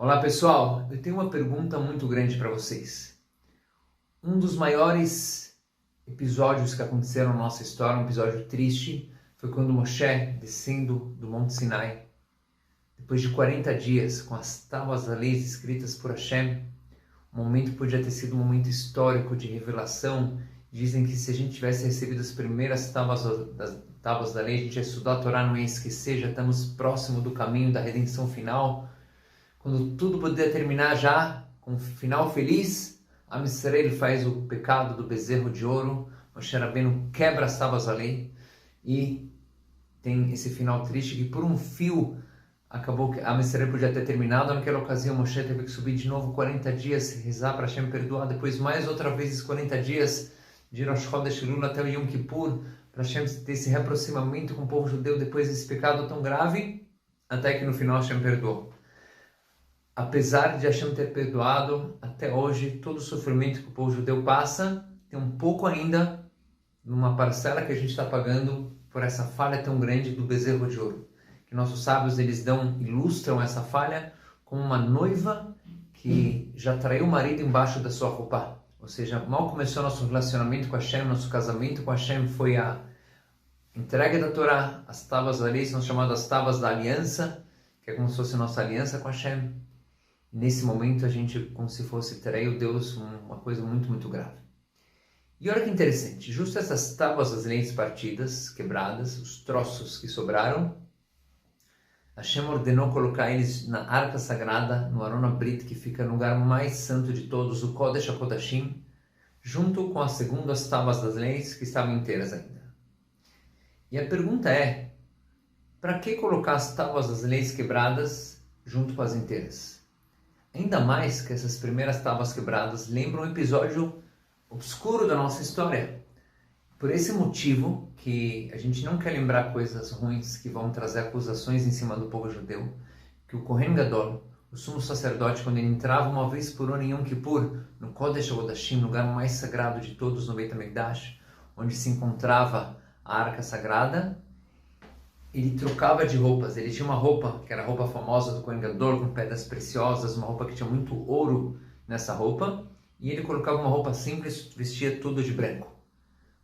Olá pessoal, eu tenho uma pergunta muito grande para vocês. Um dos maiores episódios que aconteceram na nossa história, um episódio triste, foi quando Moshe, descendo do Monte Sinai, depois de 40 dias, com as tábuas da lei escritas por Hashem, o momento podia ter sido um momento histórico de revelação. Dizem que se a gente tivesse recebido as primeiras tábuas da lei, a gente ia estudar a Torá, não ia esquecer, já estamos próximo do caminho da redenção final. Quando tudo poderia terminar já, com um final feliz, Am Yisrael faz o pecado do bezerro de ouro, Moshe Rabbeinu quebra as tábuas da lei e tem esse final triste que por um fio acabou que Am Yisrael podia ter terminado. Naquela ocasião Moshe teve que subir de novo 40 dias, rezar para Hashem perdoar, depois mais outra vez esses 40 dias de Rosh Chodesh Elul até o Yom Kippur, para Hashem ter esse reaproximamento com o povo judeu depois desse pecado tão grave, até que no final Hashem perdoou. Apesar de Hashem ter perdoado, até hoje, todo o sofrimento que o povo judeu passa, tem um pouco ainda, numa parcela que a gente está pagando por essa falha tão grande do bezerro de ouro. Que nossos sábios eles ilustram essa falha como uma noiva que já traiu o marido embaixo da sua roupa. Ou seja, mal começou nosso relacionamento com Hashem, nosso casamento com Hashem foi a entrega da Torá, as tábuas da lei são chamadas tábuas da aliança, que é como se fosse nossa aliança com Hashem. Nesse momento a gente, como se fosse traiu Deus, uma coisa muito, muito grave. E olha que interessante, justo essas tábuas das leis partidas, quebradas, os troços que sobraram, Hashem ordenou colocar eles na arca sagrada, no Aron HaBrit, que fica no lugar mais santo de todos, o Kodesh HaKodashim, junto com as segundas tábuas das leis que estavam inteiras ainda. E a pergunta é, para que colocar as tábuas das leis quebradas junto com as inteiras? Ainda mais que essas primeiras tábuas quebradas lembram um episódio obscuro da nossa história. Por esse motivo que a gente não quer lembrar coisas ruins que vão trazer acusações em cima do povo judeu, que o Kohen Gadol, o sumo sacerdote, quando ele entrava uma vez por ano em Yom Kippur, no Kodesh HaKodashim, lugar mais sagrado de todos no Beit HaMikdash, onde se encontrava a arca sagrada, ele trocava de roupas. Ele tinha uma roupa, que era a roupa famosa do Kohen Gadol, com pedras preciosas, uma roupa que tinha muito ouro nessa roupa, e ele colocava uma roupa simples, vestia tudo de branco.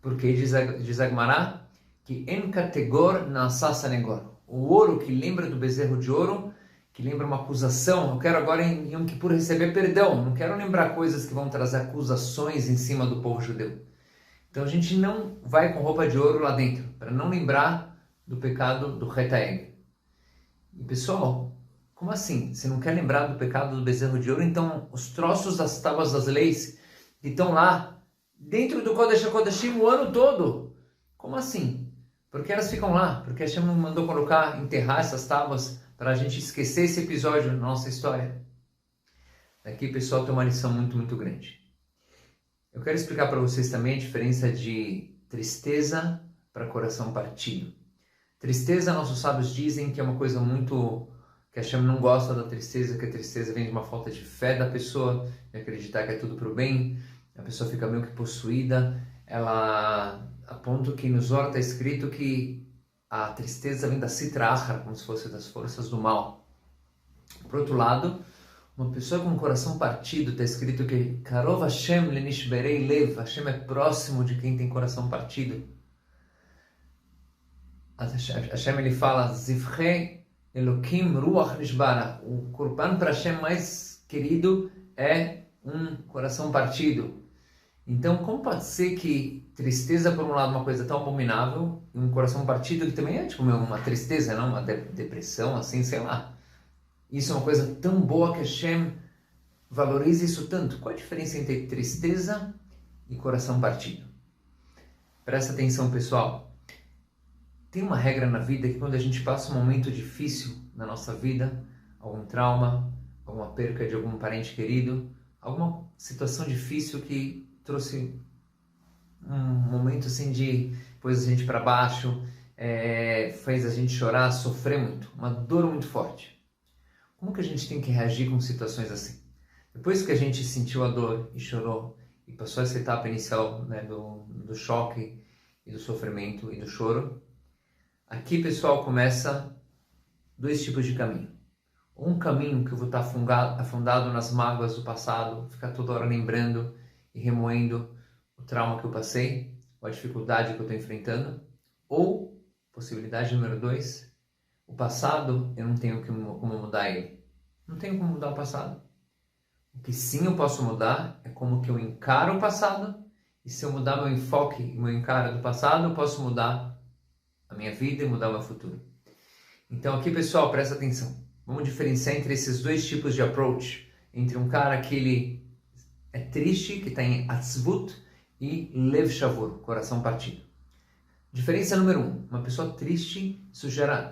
Porque diz a Gemara que en kategor na'asa sanegor. O ouro que lembra do bezerro de ouro, que lembra uma acusação. Eu quero agora em Yom Kippur receber perdão. Não quero lembrar coisas que vão trazer acusações em cima do povo judeu. Então a gente não vai com roupa de ouro lá dentro, para não lembrar do pecado do Retaeg. E pessoal, como assim? Você não quer lembrar do pecado do bezerro de ouro? Então os troços das tábuas das leis que estão lá dentro do Kodesh HaKodashim o ano todo. Como assim? Porque elas ficam lá? Porque Hashem mandou enterrar essas tábuas para a gente esquecer esse episódio na nossa história. Daqui, pessoal, tem uma lição muito, muito grande. Eu quero explicar para vocês também a diferença de tristeza para coração partido. Tristeza, nossos sábios dizem que é uma coisa muito... que Hashem não gosta da tristeza, que a tristeza vem de uma falta de fé da pessoa, de acreditar que é tudo para o bem. A pessoa fica meio que possuída, ela, a ponto que no Zohar está escrito que a tristeza vem da Sitra Achra, como se fosse das forças do mal. Por outro lado, uma pessoa com o coração partido, está escrito que Karov Hashem lenishberei lev, Hashem é próximo de quem tem coração partido. Hashem ele fala, Zivche Elokim Ruach Nishbara, o Korban para Hashem mais querido é um coração partido. Então, como pode ser que tristeza, por um lado, uma coisa tão abominável, e um coração partido que também é tipo uma tristeza, não? Uma depressão, assim, sei lá. Isso é uma coisa tão boa que Hashem valoriza isso tanto. Qual a diferença entre tristeza e coração partido? Presta atenção, pessoal. Tem uma regra na vida que quando a gente passa um momento difícil na nossa vida, algum trauma, alguma perca de algum parente querido, alguma situação difícil que trouxe um momento assim de pôs a gente para baixo, fez a gente chorar, sofrer muito, uma dor muito forte. Como que a gente tem que reagir com situações assim? Depois que a gente sentiu a dor e chorou e passou essa etapa inicial, né, do choque e do sofrimento e do choro, aqui, pessoal, começa dois tipos de caminho. ou um caminho que eu vou estar afundado nas mágoas do passado, ficar toda hora lembrando e remoendo o trauma que eu passei, ou a dificuldade que eu estou enfrentando, ou, possibilidade número 2, o passado eu não tenho como mudar ele. Não tenho como mudar o passado. O que sim eu posso mudar é como que eu encaro o passado, e se eu mudar meu enfoque e meu encaro do passado, eu posso mudar a minha vida e mudar o meu futuro. Então aqui, pessoal, presta atenção. Vamos diferenciar entre esses dois tipos de approach, entre um cara que ele é triste, que está em atzvut, e lev shavur, coração partido. Diferença número 1, uma pessoa triste, isso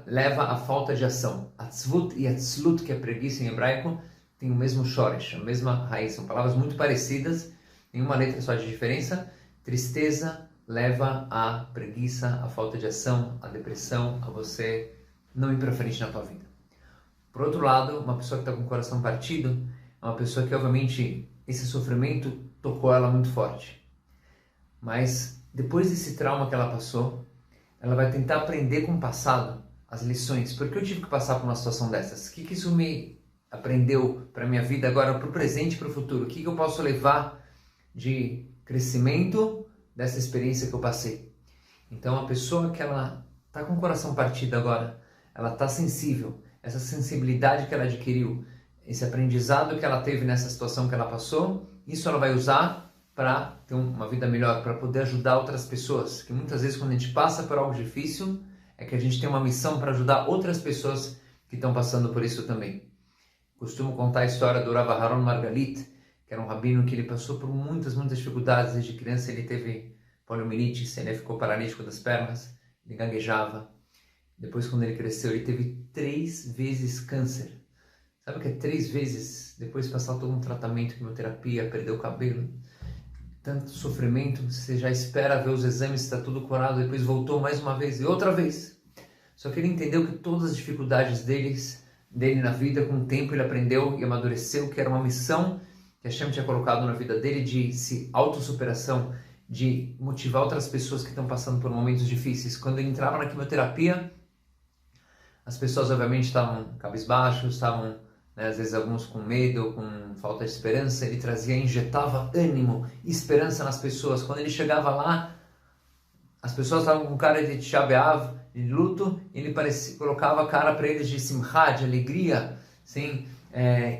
leva à falta de ação. Atzvut e atzlut, que é preguiça em hebraico, tem o mesmo shoresh, a mesma raiz, são palavras muito parecidas, nenhuma letra só de diferença. Tristeza leva à preguiça, à falta de ação, à depressão, a você não ir para frente na tua vida. Por outro lado, uma pessoa que está com o coração partido é uma pessoa que, obviamente, esse sofrimento tocou ela muito forte. Mas, depois desse trauma que ela passou, ela vai tentar aprender com o passado as lições. Por que eu tive que passar por uma situação dessas? O que isso me aprendeu para a minha vida agora, para o presente e para o futuro? O que eu posso levar de crescimento dessa experiência que eu passei? Então, a pessoa que ela está com o coração partido agora, ela está sensível, essa sensibilidade que ela adquiriu, esse aprendizado que ela teve nessa situação que ela passou, isso ela vai usar para ter uma vida melhor, para poder ajudar outras pessoas. Que muitas vezes quando a gente passa por algo difícil, é que a gente tem uma missão para ajudar outras pessoas que estão passando por isso também. Costumo contar a história do Rav Aharon Margalit, que era um rabino que ele passou por muitas dificuldades. Desde criança ele teve poliomielite, ele ficou paralítico das pernas, ele gaguejava. Depois, quando ele cresceu, ele teve 3 vezes câncer. Sabe o que é 3 vezes? Depois de passar todo um tratamento, quimioterapia, perder o cabelo, tanto sofrimento, você já espera ver os exames, está tudo curado, depois voltou mais uma vez e outra vez. Só que ele entendeu que todas as dificuldades dele na vida, com o tempo ele aprendeu e amadureceu, que era uma missão que a Hashem tinha colocado na vida dele de autossuperação, de motivar outras pessoas que estão passando por momentos difíceis. Quando ele entrava na quimioterapia, as pessoas obviamente estavam cabisbaixos, estavam, às vezes alguns com medo, com falta de esperança. Ele injetava ânimo e esperança nas pessoas. Quando ele chegava lá, as pessoas estavam com cara de Tisha B'Av, de luto, e ele colocava a cara para eles de simcha, de alegria, sem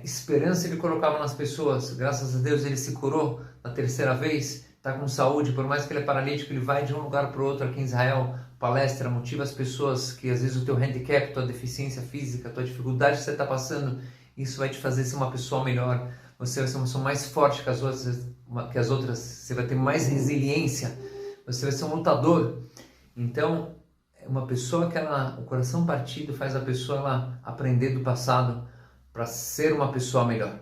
esperança ele colocava nas pessoas. Graças a Deus ele se curou na 3ª vez, está com saúde, por mais que ele é paralítico, ele vai de um lugar para o outro aqui em Israel, palestra, motiva as pessoas que às vezes o teu handicap, tua deficiência física, tua dificuldade que você está passando, isso vai te fazer ser uma pessoa melhor, você vai ser uma pessoa mais forte que as outras, você vai ter mais resiliência, você vai ser um lutador. Então, uma pessoa que o coração partido faz a pessoa ela aprender do passado para ser uma pessoa melhor.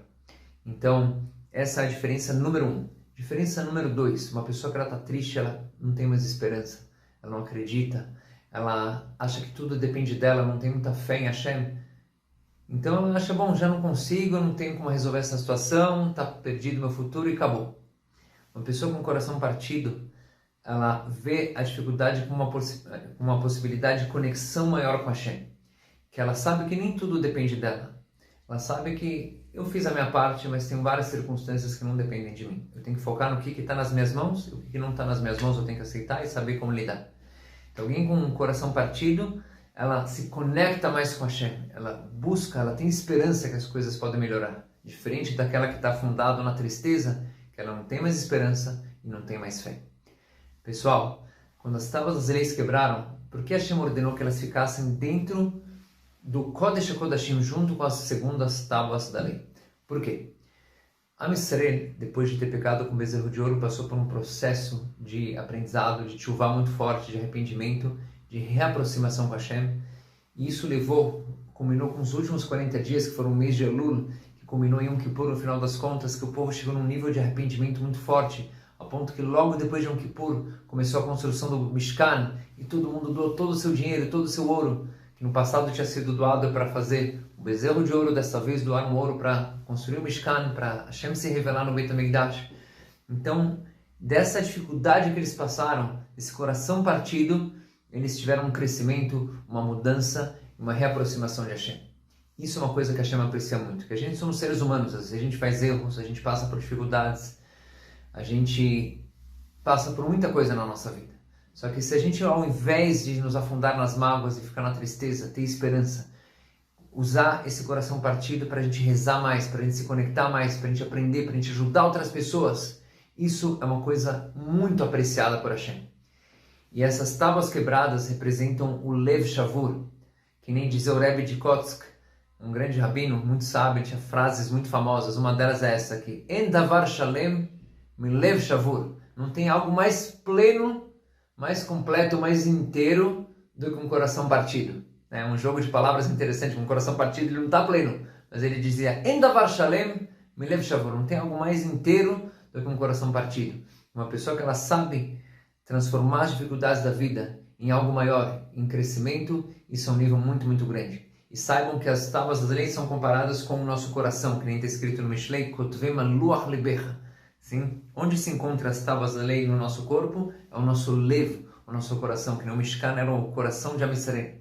Então, essa é a diferença número 1. Diferença número 2, uma pessoa que ela está triste, ela não tem mais esperança. Ela não acredita, ela acha que tudo depende dela, não tem muita fé em Hashem. Então ela acha, bom, já não consigo, eu não tenho como resolver essa situação, está perdido meu futuro e acabou. Uma pessoa com o coração partido, ela vê a dificuldade como uma possibilidade de conexão maior com Hashem. Que ela sabe que nem tudo depende dela. Ela sabe que eu fiz a minha parte, mas tem várias circunstâncias que não dependem de mim. Eu tenho que focar no que está nas minhas mãos, e o que não está nas minhas mãos eu tenho que aceitar e saber como lidar. Então, alguém com um coração partido, ela se conecta mais com Hashem, ela busca, ela tem esperança que as coisas podem melhorar. Diferente daquela que está afundada na tristeza, que ela não tem mais esperança e não tem mais fé. Pessoal, quando as tábuas das leis quebraram, por que Hashem ordenou que elas ficassem dentro do Kodesh HaKodashim junto com as segundas tábuas da lei? Por quê? Am Yisrael, depois de ter pecado com o bezerro de ouro, passou por um processo de aprendizado, de tchuvá muito forte, de arrependimento, de reaproximação com Hashem. E isso culminou com os últimos 40 dias, que foram o mês de Elul, que culminou em Yom Kippur, no final das contas, que o povo chegou num nível de arrependimento muito forte, a ponto que logo depois de Yom Kippur começou a construção do Mishkan, e todo mundo doou todo o seu dinheiro, todo o seu ouro, que no passado tinha sido doado para fazer o bezerro de ouro, dessa vez doaram ouro para construir o Mishkan, para Hashem se revelar no Beit HaMikdash. Então, dessa dificuldade que eles passaram, esse coração partido, eles tiveram um crescimento, uma mudança, uma reaproximação de Hashem. Isso é uma coisa que a Hashem aprecia muito, que a gente somos seres humanos, às vezes a gente faz erros, a gente passa por dificuldades, a gente passa por muita coisa na nossa vida. Só que se a gente, ao invés de nos afundar nas mágoas e ficar na tristeza, ter esperança, usar esse coração partido para a gente rezar mais, para a gente se conectar mais, para a gente aprender, para a gente ajudar outras pessoas, isso é uma coisa muito apreciada por Hashem. E essas tábuas quebradas representam o Lev Shavur, que nem dizia o Rebbe de Kotsk, um grande rabino, muito sábio, tinha frases muito famosas. Uma delas é essa aqui: En davar shalem mi lev shavur. Não tem algo mais pleno, mais completo, mais inteiro do que um coração partido. É um jogo de palavras interessante. Um coração partido ele não está pleno, mas ele dizia En davar shalem mi lev shavur. Não tem algo mais inteiro do que um coração partido. Uma pessoa que ela sabe transformar as dificuldades da vida em algo maior, em crescimento, isso é um nível muito, muito grande. E saibam que as tábuas da lei são comparadas com o nosso coração, que nem está escrito no Mishlei, Kotvem luach lebecha. Sim? Onde se encontram as tábuas da lei no nosso corpo? É o nosso lev, o nosso coração, que nem o Mishkan era o coração de Amisrei.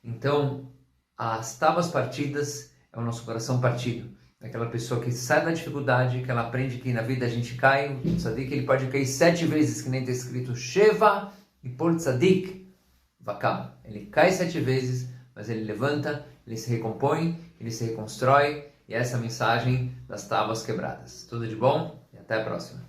Então, as tábuas partidas é o nosso coração partido. Aquela pessoa que sai da dificuldade, que ela aprende que na vida a gente cai, o tzadik ele pode cair 7 vezes, que nem está escrito Sheva e por tzadik vakam. Ele cai 7 vezes, mas ele levanta, ele se recompõe, ele se reconstrói, e essa é a mensagem das tábuas quebradas. Tudo de bom e até a próxima.